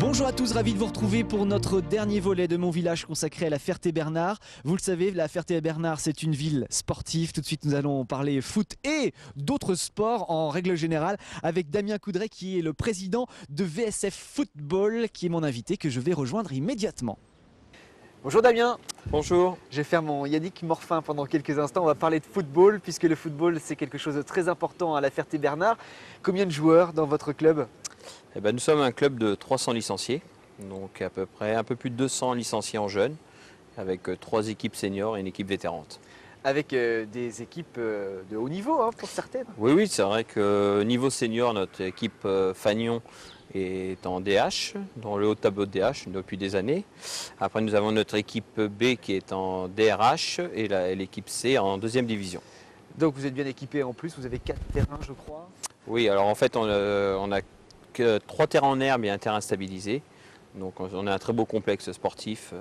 Bonjour à tous, ravi de vous retrouver pour notre dernier volet de Mon Village consacré à la Ferté-Bernard. Vous le savez, la Ferté-Bernard, c'est une ville sportive. Tout de suite, nous allons parler foot et d'autres sports en règle générale avec Damien Coudray qui est le président de VSF Football, qui est mon invité que je vais rejoindre immédiatement. Bonjour Damien. Bonjour. Je vais faire mon Yannick Morfin pendant quelques instants. On va parler de football puisque le football c'est quelque chose de très important à la Ferté-Bernard. Combien de joueurs dans votre club ? Nous sommes un club de 300 licenciés, donc à peu près un peu plus de 200 licenciés en jeunes, avec 3 équipes seniors et une équipe vétérante. Avec des équipes de haut niveau pour certaines. Oui, c'est vrai que niveau senior, notre équipe Fagnon est en DH, dans le haut tableau de DH depuis des années. Après, nous avons notre équipe B qui est en DRH et l'équipe C en deuxième division. Donc vous êtes bien équipé en plus, vous avez 4 terrains je crois. Oui, alors en fait on a que 3 terrains en herbe et un terrain stabilisé. Donc on a un très beau complexe sportif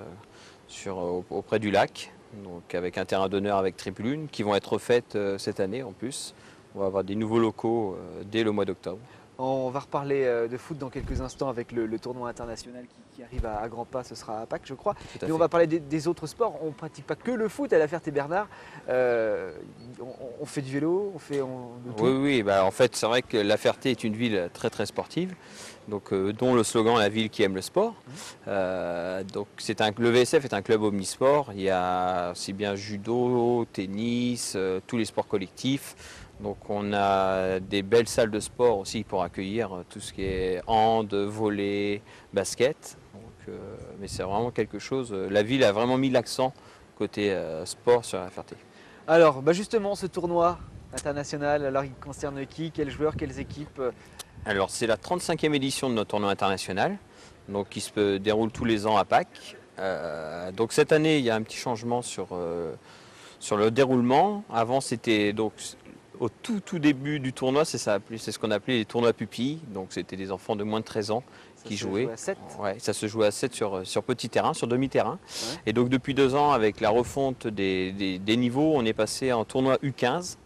auprès du lac, donc avec un terrain d'honneur avec tribune qui vont être refaites cette année en plus. On va avoir des nouveaux locaux dès le mois d'octobre. On va reparler de foot dans quelques instants avec le tournoi international qui arrive à grands pas, ce sera à Pâques je crois. Mais on va parler des autres sports, on ne pratique pas que le foot à la Ferté-Bernard. On fait du vélo, on fait de tout. Oui, en fait c'est vrai que la Ferté est une ville très très sportive, donc, dont le slogan « La ville qui aime le sport ». Donc le VSF est un club omnisport, il y a aussi bien judo, tennis, tous les sports collectifs. Donc on a des belles salles de sport aussi pour accueillir tout ce qui est hand, volley, basket. Donc, mais c'est vraiment quelque chose, la ville a vraiment mis l'accent côté sport sur la Ferté. Alors justement ce tournoi international, alors il concerne qui, quels joueurs, quelles équipes? Alors c'est la 35e édition de notre tournoi international, donc qui se déroule tous les ans à Pâques. Donc cette année il y a un petit changement sur le déroulement. Avant c'était donc au tout début du tournoi, c'est ce qu'on appelait les tournois pupilles. Donc c'était des enfants de moins de 13 ans qui jouaient. Ça se joue à 7 ? Ouais, ça se jouait à 7 sur petit terrain, sur demi-terrain. Ouais. Et donc depuis 2 ans, avec la refonte des niveaux, on est passé en tournoi U15,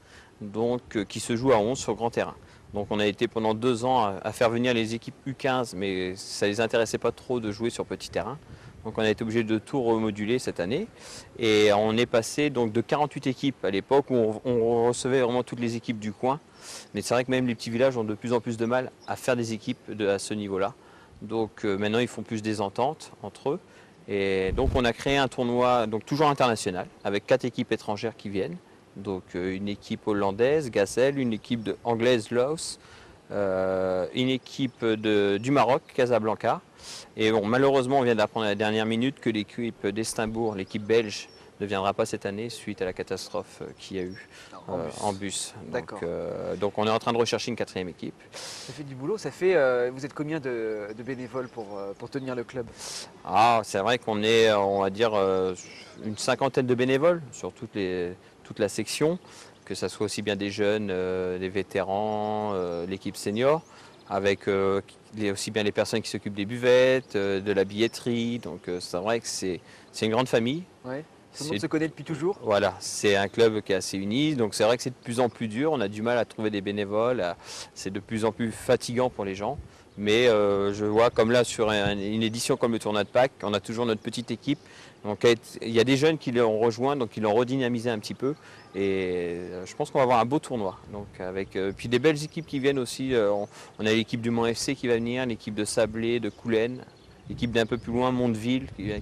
donc, qui se joue à 11 sur grand terrain. Donc on a été pendant 2 ans à faire venir les équipes U15, mais ça ne les intéressait pas trop de jouer sur petit terrain. Donc on a été obligé de tout remoduler cette année. Et on est passé donc de 48 équipes à l'époque où on recevait vraiment toutes les équipes du coin. Mais c'est vrai que même les petits villages ont de plus en plus de mal à faire des équipes à ce niveau-là. Donc maintenant ils font plus des ententes entre eux. Et donc on a créé un tournoi donc toujours international avec 4 équipes étrangères qui viennent. Donc une équipe hollandaise, Gazelle, une équipe anglaise, Laos, une équipe du Maroc, Casablanca. Et bon, malheureusement, on vient d'apprendre à la dernière minute que l'équipe d'Estimbourg, l'équipe belge, ne viendra pas cette année suite à la catastrophe qu'il y a eu en bus. Donc on est en train de rechercher une 4e équipe. Ça fait du boulot, vous êtes combien de bénévoles pour tenir le club? C'est vrai qu'on est, on va dire, une 50aine de bénévoles sur toute la section, que ce soit aussi bien des jeunes, des vétérans, l'équipe senior, avec aussi bien les personnes qui s'occupent des buvettes, de la billetterie. Donc c'est vrai que c'est une grande famille. Ouais. Tout le monde se connaît depuis toujours. Voilà, c'est un club qui est assez uni, donc c'est vrai que c'est de plus en plus dur, on a du mal à trouver des bénévoles, c'est de plus en plus fatigant pour les gens. Mais je vois comme là sur une édition comme le tournoi de Pâques, on a toujours notre petite équipe. Donc il y a des jeunes qui l'ont rejoint, donc ils l'ont redynamisé un petit peu. Et je pense qu'on va avoir un beau tournoi. Donc avec puis des belles équipes qui viennent aussi. On a l'équipe du Mont FC qui va venir, l'équipe de Sablé, de Coulennes, l'équipe d'un peu plus loin, Mondeville qui vient.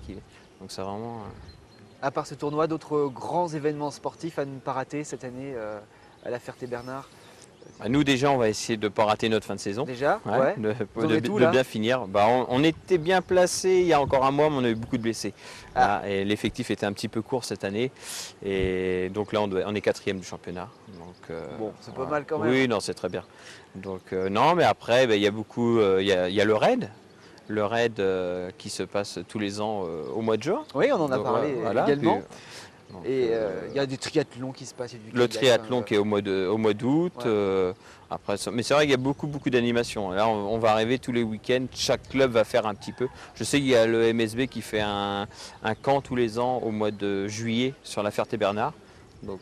Donc c'est vraiment. À part ce tournoi, d'autres grands événements sportifs à ne pas rater cette année à la Ferté-Bernard? Nous déjà on va essayer de ne pas rater notre fin de saison. Déjà, ouais. De bien finir. On était bien placé il y a encore un mois, mais on a eu beaucoup de blessés. Et l'effectif était un petit peu court cette année. Et donc là on est 4e du championnat. Donc, bon, c'est pas mal quand même. Oui, non, c'est très bien. Donc non, mais après il y a beaucoup, il y a le raid. Le raid qui se passe tous les ans au mois de juin. Oui, on en a parlé également. Puis, et il y a des triathlons qui se passent. Le triathlon qui est au mois d'août. Ouais. Mais c'est vrai qu'il y a beaucoup d'animations. Là, on va arriver tous les week-ends. Chaque club va faire un petit peu. Je sais qu'il y a le MSB qui fait un camp tous les ans au mois de juillet sur la Ferté-Bernard. Donc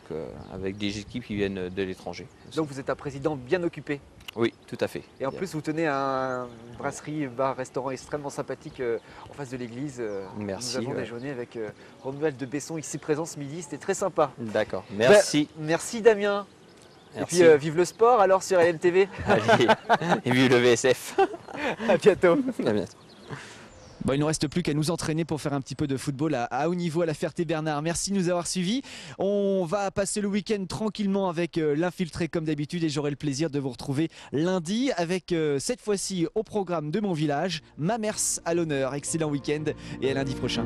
avec des équipes qui viennent de l'étranger. Donc vous êtes un président bien occupé. Oui, tout à fait. Et en plus, vous tenez une brasserie, bar, restaurant extrêmement sympathique en face de l'église. Merci, Nous avons ouais. déjeuné avec Romuald de Besson ici présent ce midi. C'était très sympa. D'accord, merci. Merci Damien. Merci. Et puis vive le sport alors sur LNTV. Allez, et vive le VSF. À bientôt. À bientôt. Bon, il ne nous reste plus qu'à nous entraîner pour faire un petit peu de football à haut niveau à la Ferté-Bernard. Merci de nous avoir suivis. On va passer le week-end tranquillement avec l'infiltré comme d'habitude et j'aurai le plaisir de vous retrouver lundi avec cette fois-ci au programme de mon village, Mamers à l'honneur. Excellent week-end et à lundi prochain.